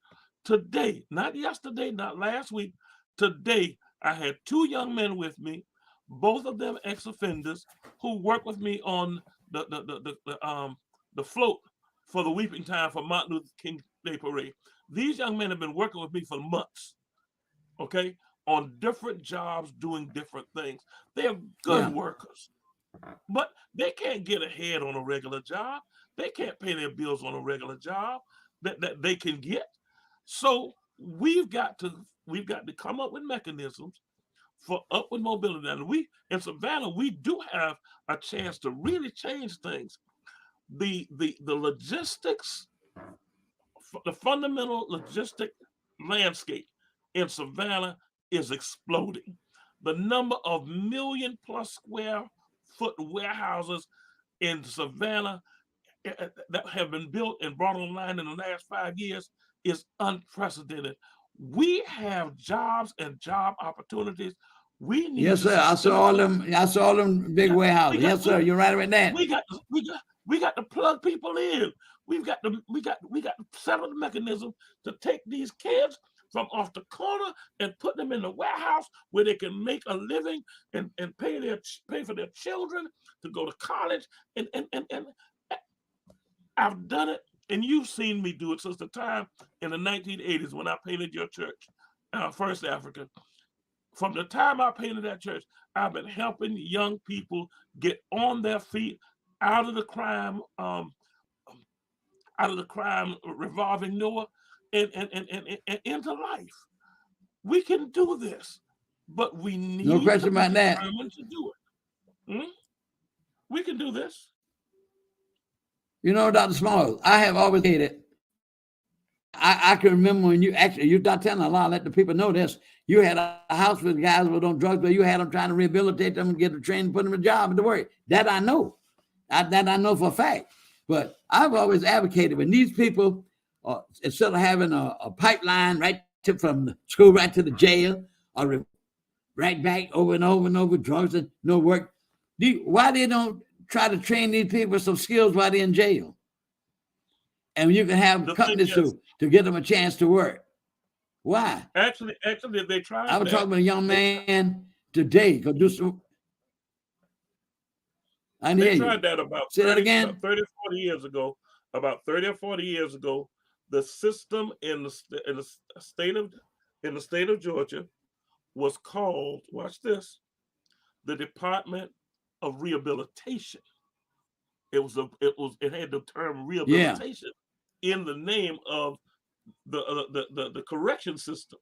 Today, not yesterday, not last week, today, I had two young men with me, both of them ex-offenders, who work with me on the float for the Weeping Time for Martin Luther King Day Parade. These young men have been working with me for months, okay, on different jobs, doing different things. They're good workers, but they can't get ahead on a regular job. They can't pay their bills on a regular job that they can get. So we've got to come up with mechanisms for upward mobility. And we in Savannah, we do have a chance to really change things. The logistics the fundamental logistic landscape in Savannah is exploding. The number of million-plus square foot warehouses in Savannah that have been built and brought online in the last 5 years is unprecedented. We have jobs and job opportunities. We need Yes, sir. I saw all them. I saw all them big warehouses. Yes, sir. You're right with that. We got to plug people in. We got to settle the mechanism to take these kids from off the corner and put them in the warehouse where they can make a living and pay for their children to go to college. And I've done it, and you've seen me do it since the time in the 1980s when I painted your church, First Africa. From the time I painted that church, I've been helping young people get on their feet out of the crime revolving door and into life. We can do this, but we need no question about that. To do it. We can do this. You know, Dr. Smalls, I have always hated. I can remember when you're not telling a lie, let the people know this. You had a house with guys who were on drugs, but you had them trying to rehabilitate them and get them trained, put them in a job and to work. That I know. That I know for a fact. But I've always advocated when these people, instead of having a pipeline from the school right to the jail, or right back over and over and over, drugs and no work, why they don't try to train these people some skills while they're in jail? And you can have companies to get them a chance to work. Why? Actually, they tried. I was talking with a young man today. Go do some. They tried that about 30 or 40 years ago. About 30 or 40 years ago, the system in the state of Georgia was called, watch this, the Department of Rehabilitation. It had the term rehabilitation in the name of the correction system.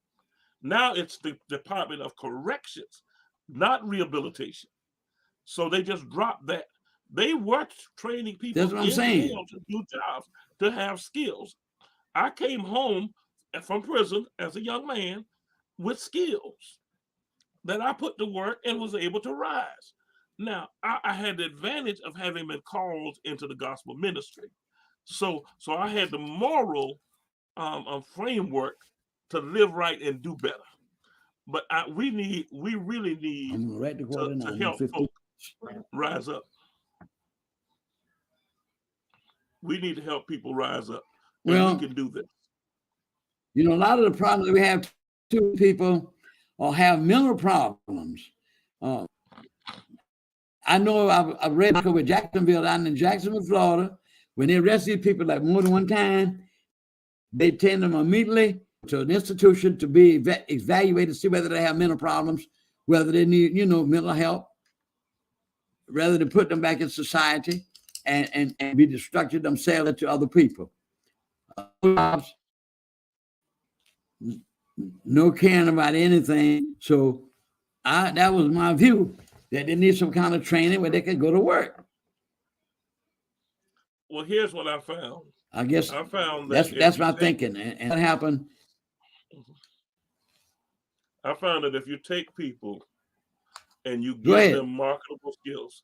Now it's the Department of Corrections, not rehabilitation. So they just dropped that. They were training people That's what I'm saying. To do jobs, to have skills. I came home from prison as a young man with skills that I put to work and was able to rise. Now, I had the advantage of having been called into the gospel ministry. So I had the moral framework to live right and do better. But we really need to help folks rise up. We need to help people rise up. And we can do this. You know, a lot of the problems we have, too, people have mental problems. I know I've read with Jacksonville, down in Jacksonville, Florida, when they arrest these people like more than one time, they send them immediately to an institution to be evaluated to see whether they have mental problems, whether they need, mental help, rather than put them back in society and be destructive themselves to other people. No caring about anything. So that was my view, that they need some kind of training where they could go to work. Well, here's what I found. I guess I found that's my thinking. And what happened? I found that if you take people and you give them marketable skills,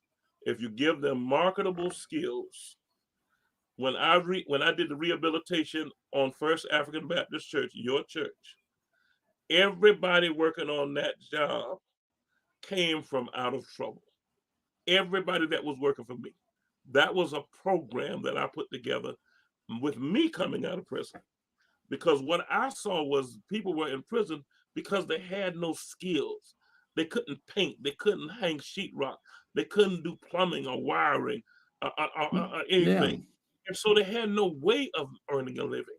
when I did the rehabilitation on First African Baptist Church, your church, everybody working on that job came from out of trouble. Everybody that was working for me. That was a program that I put together with me coming out of prison. Because what I saw was people were in prison because they had no skills. They couldn't paint. They couldn't hang sheetrock. They couldn't do plumbing or wiring or anything. Yeah. And so they had no way of earning a living.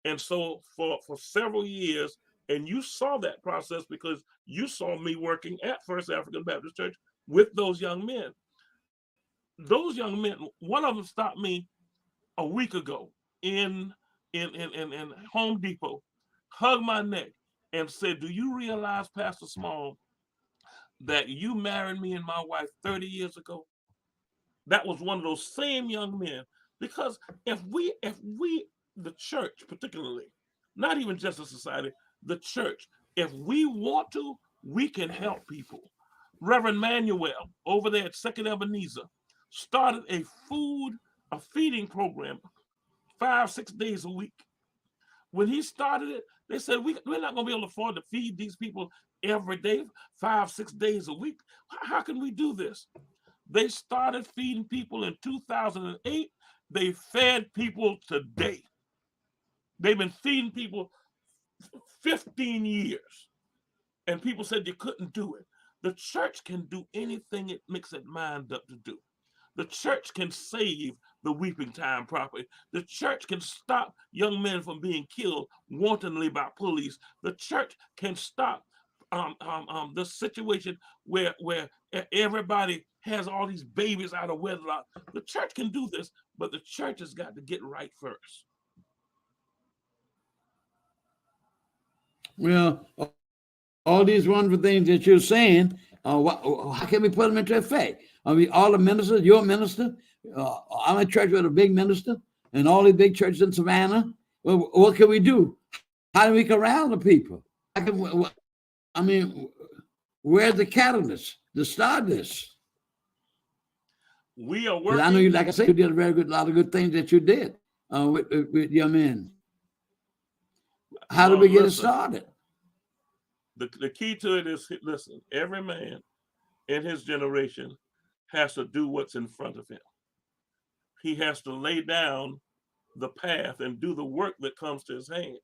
And so for several years, and you saw that process because you saw me working at First African Baptist Church with those young men. Those young men, one of them stopped me a week ago in Home Depot, hugged my neck and said, "Do you realize, Pastor Small, that you married me and my wife 30 years ago?" That was one of those same young men. Because if we the church, particularly, not even just a society, the church, if we want to, we can help people. Reverend Manuel over there at Second Ebenezer started a feeding program 5, 6 days a week. When he started it, they said, we're not going to be able to afford to feed these people every day, 5, 6 days a week. How can we do this? They started feeding people in 2008. They fed people today. They've been feeding people 15 years. And people said you couldn't do it. The church can do anything it makes its mind up to do. The church can save the weeping time property. The church can stop young men from being killed wantonly by police. The church can stop the situation where everybody has all these babies out of wedlock. The church can do this, but the church has got to get right first. Well, all these wonderful things that you're saying, how can we put them into effect? I mean, all the ministers, you're a minister. I'm a church with a big minister, and all these big churches in Savannah. Well, what can we do? How do we corral the people? I mean, where's the catalyst to start this? We are working. I know you, like I said, you did a lot of good things that you did with your men. How do we get it started? The key to it is, listen, every man in his generation has to do what's in front of him. He has to lay down the path and do the work that comes to his hand.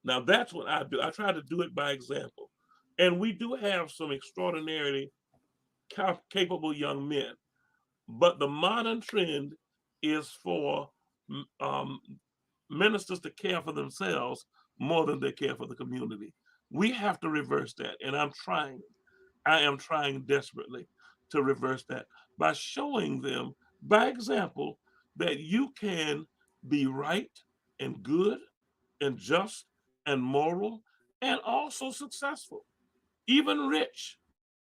Now, that's what I do. I try to do it by example. And we do have some extraordinarily capable young men. But the modern trend is for ministers to care for themselves more than they care for the community. We have to reverse that. And I am trying desperately to reverse that by showing them by example that you can be right and good and just and moral and also successful, even rich.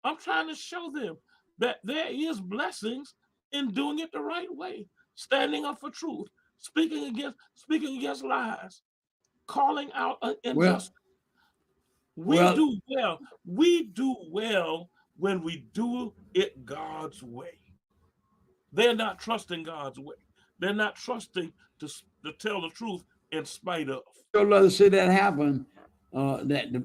I'm trying to show them that there is blessings in doing it the right way, standing up for truth, speaking against lies, calling out injustice. We do well when we do it God's way. They're not trusting God's way. They're not trusting to tell the truth in spite of. I'd love to see that happen. That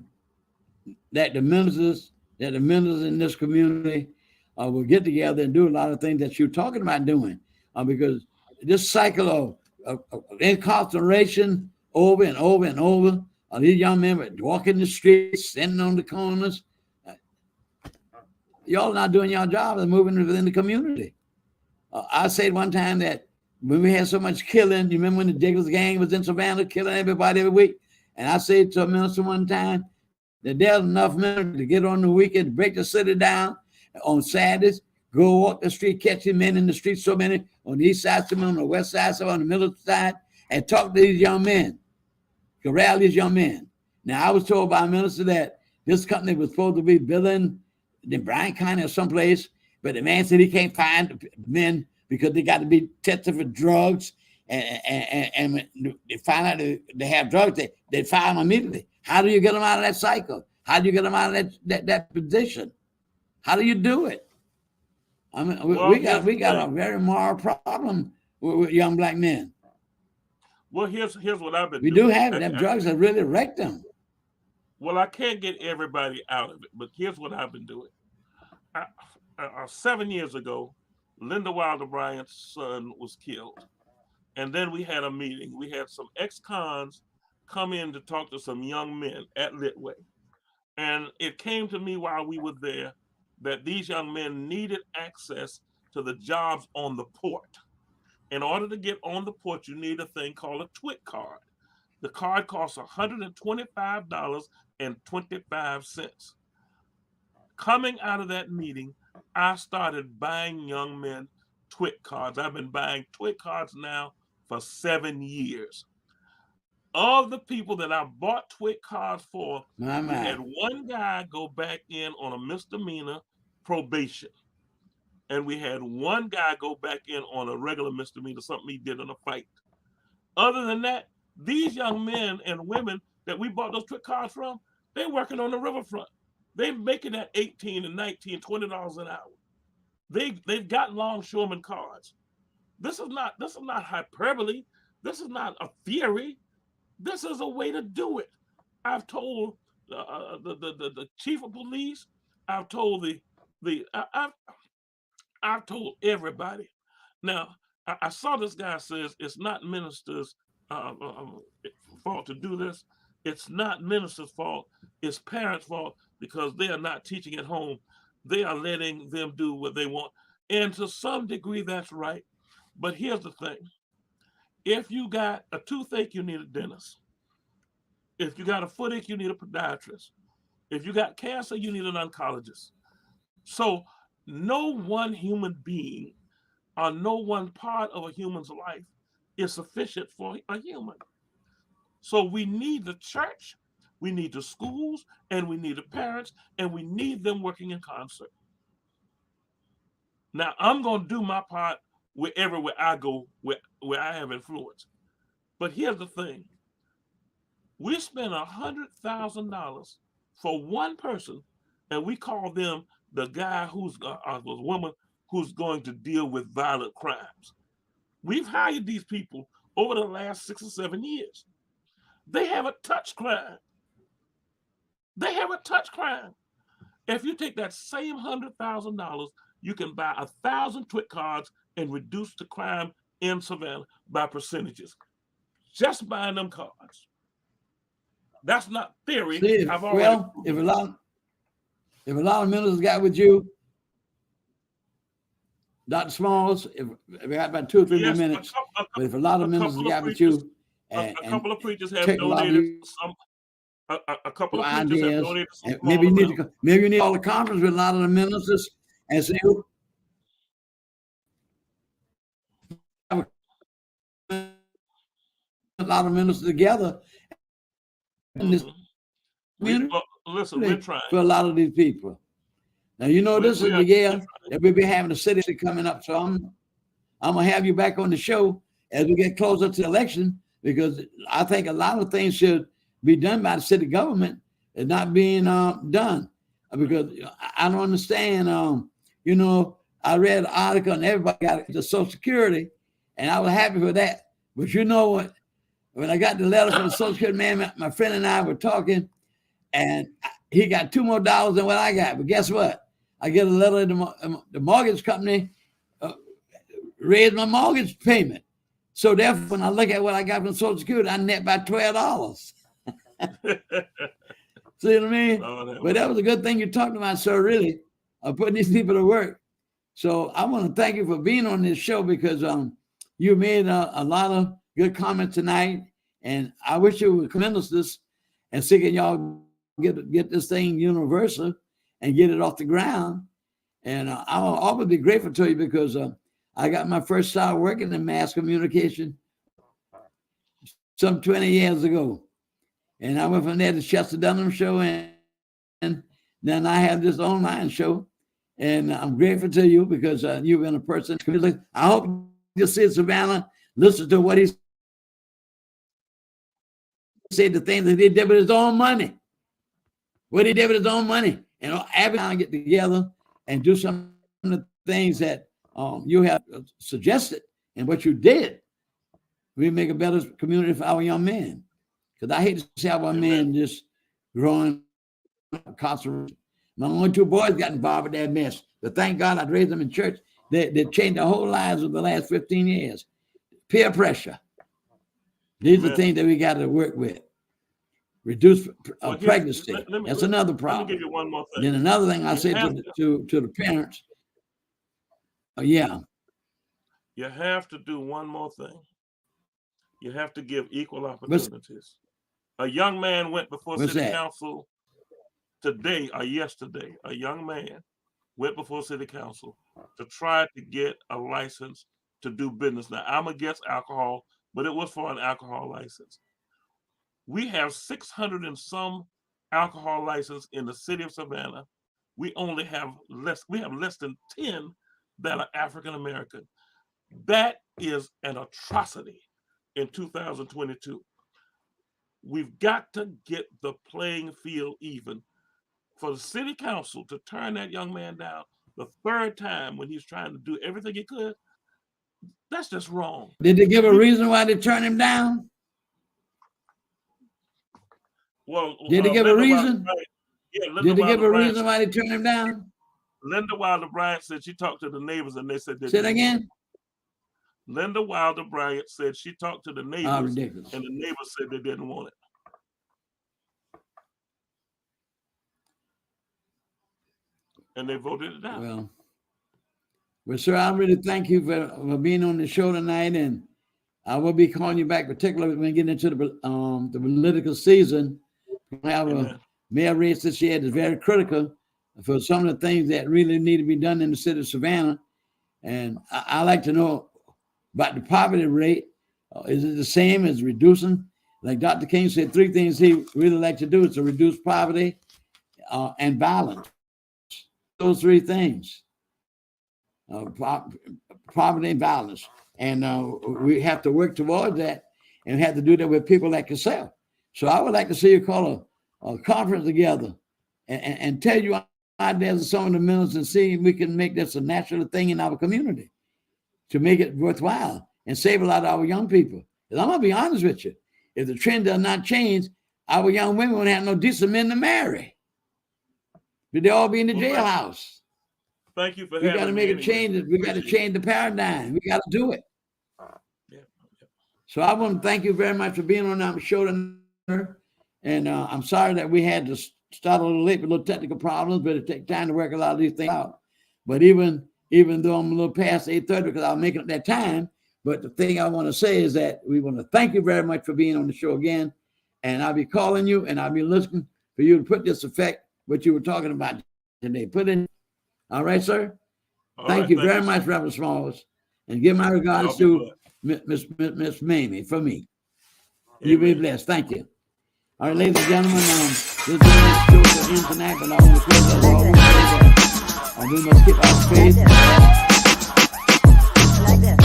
the ministers in this community will get together and do a lot of things that you're talking about doing, because this cycle of incarceration over and over and over. These young men were walking the streets, standing on the corners. Y'all not doing your job and moving within the community. I said one time that when we had so much killing, you remember when the Diggers gang was in Savannah killing everybody every week? And I said to a minister one time that there's enough men to get on the weekend, break the city down on Saturdays, go walk the street, catch the men in the street, so many on the east side, some on the west side, some on the middle side, and talk to these young men, corral these young men. Now, I was told by a minister that this company was supposed to be building in Bryan County or someplace, but the man said he can't find men because they got to be tested for drugs, and when they find out they have drugs, they fire them immediately. How do you get them out of that cycle? How do you get them out of that position? How do you do it? I mean, we got a very moral problem with young black men. Well, here's what I've been doing. We do have it. Them drugs have really wrecked them. Well, I can't get everybody out of it, but here's what I've been doing. 7 years ago, Linda Wilder Bryant's son was killed. And then we had a meeting. We had some ex-cons come in to talk to some young men at Litway. And it came to me while we were there that these young men needed access to the jobs on the port. In order to get on the port, you need a thing called a TWIC card. The card costs $125.25. Coming out of that meeting, I started buying young men TWIC cards. I've been buying TWIC cards now for 7 years. Of the people that I bought TWIC cards for, we had one guy go back in on a misdemeanor probation. And we had one guy go back in on a regular misdemeanor, something he did in a fight. Other than that, these young men and women that we bought those trick cards from, they're working on the riverfront. They're making that 18 and 19, $20 an hour. They've got longshoreman cards. This is not hyperbole. This is not a theory. This is a way to do it. I've told the chief of police. I've told I've told everybody. Now I saw this guy says it's not ministers' fault to do this. It's not ministers' fault. It's parents' fault because they are not teaching at home. They are letting them do what they want. And to some degree, that's right. But here's the thing. If you got a toothache, you need a dentist. If you got a footache, you need a podiatrist. If you got cancer, you need an oncologist. So no one human being or no one part of a human's life is sufficient for a human. So we need the church, we need the schools, and we need the parents, and we need them working in concert. Now, I'm going to do my part everywhere I go, where I have influence. But here's the thing. We spend $100,000 for one person, and we call them the guy who's a woman who's going to deal with violent crimes. We've hired these people over the last 6 or 7 years. They haven't touched crime. They haven't touched crime. If you take that same $100,000, you can buy 1,000 twit cards and reduce the crime in Savannah by percentages. Just buying them cards. That's not theory. See, if a lot of ministers got with you, Dr. Smalls, if we got about 2 or 3 more minutes, but if a lot of ministers got with you, a couple of preachers have donated some. A couple of preachers have donated some. Maybe you need to call a conference with a lot of the ministers and say, a lot of ministers together. Listen, we're trying for a lot of these people. Now this is the year that we'll be having a city coming up. So I'm gonna have you back on the show as we get closer to the election, because I think a lot of things should be done by the city government and not being done. Because I don't understand. I read an article and everybody got the Social Security, and I was happy for that. But you know what? When I got the letter from the Social Security man, my friend and I were talking, and he got $2 more than what I got. But guess what? I get a letter to the mortgage company raised my mortgage payment. So therefore, when I look at what I got from Social Security, I net by $12. See what I mean? But that was a good thing you talked about, sir, really, putting these people to work. So I want to thank you for being on this show, because you made a lot of good comments tonight, and I wish you would commend us this and see can y'all get this thing universal and get it off the ground. And I'll always be grateful to you, because I got my first start working in mass communication some 20 years ago. And I went from there to Chester Dunham show, and then I have this online show. And I'm grateful to you, because you've been a person. I hope you'll see Savannah, listen to what he said, the things that he did with his own money. What he did with his own money. And everyone get together and do some of the things that you have suggested and what you did. We make a better community for our young men. Because I hate to see our men just growing incarcerated. My only 2 boys got involved with that mess. But thank God I'd raised them in church. They changed their whole lives over the last 15 years. Peer pressure. These are things that we got to work with. Reduce pregnancy. That's another problem. Let me give you one more thing. Then another thing I say to the parents. Yeah. You have to do one more thing. You have to give equal opportunities. A young man went before city council today or yesterday. A young man went before city council to try to get a license to do business. Now, I'm against alcohol, but it was for an alcohol license. We have 600 and some alcohol licenses in the city of Savannah. We have less than 10 that are African American. That is an atrocity. in 2022. We've got to get the playing field even. For the city council to turn that young man down the third time when he's trying to do everything he could, that's just wrong. Did they give a reason why they turned him down? Well, Did they give a Linda reason? Linda Did they give Wilder a Bryant reason why they turned him down? Linda Wilder Bryant said she talked to the neighbors and they said they Say it didn't want again. it. Linda Wilder Bryant said she talked to the Oh, neighbors ridiculous. and the neighbors said they didn't want it. And they voted it down. Well, sir, I really thank you for being on the show tonight, and I will be calling you back, particularly when we get into the political season. We have a mayor race this year that's very critical for some of the things that really need to be done in the city of Savannah. And I like to know about the poverty rate. Is it the same as reducing? Like Dr. King said, 3 things he really like to do is to reduce poverty and violence. Those 3 things, poverty and violence. And we have to work towards that and have to do that with people like yourself. So I would like to see you call a conference together and tell you ideas of some of the ministers and see if we can make this a natural thing in our community to make it worthwhile and save a lot of our young people. Because I'm going to be honest with you. If the trend does not change, our young women won't have no decent men to marry. But they all be in the jailhouse. Thank you for we got to make a change. We got to change the paradigm. We got to do it. Yeah. So I want to thank you very much for being on our show tonight. And I'm sorry that we had to start a little late with little technical problems, but it takes time to work a lot of these things out. But even though I'm a little past 8:30 because I'm making up that time, but the thing I want to say is that we want to thank you very much for being on the show again. And I'll be calling you and I'll be listening for you to put this effect, what you were talking about today. Put in. All right, sir? Thank you very much, Reverend Smalls. And give my regards to Miss Mamie for me. You be blessed. Thank you. All right, ladies and gentlemen, this is the show to end tonight, but I want to close as I always say that we must keep our faith. Like this.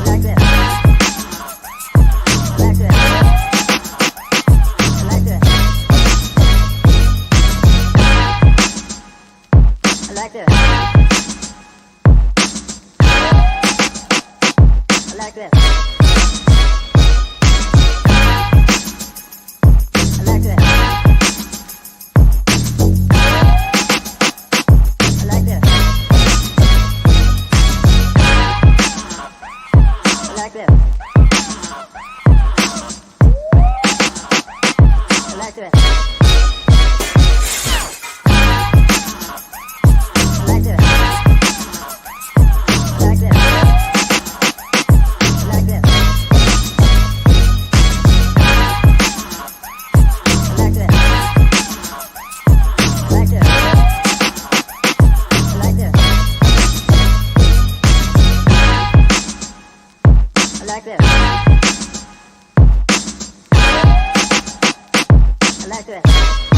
Like this. Like this. Like this. Like this. Like this. Like this. Like this. Like this. Like this. Like this. Like this. Like this. Like this. Like this. Like this. Like this. Like this.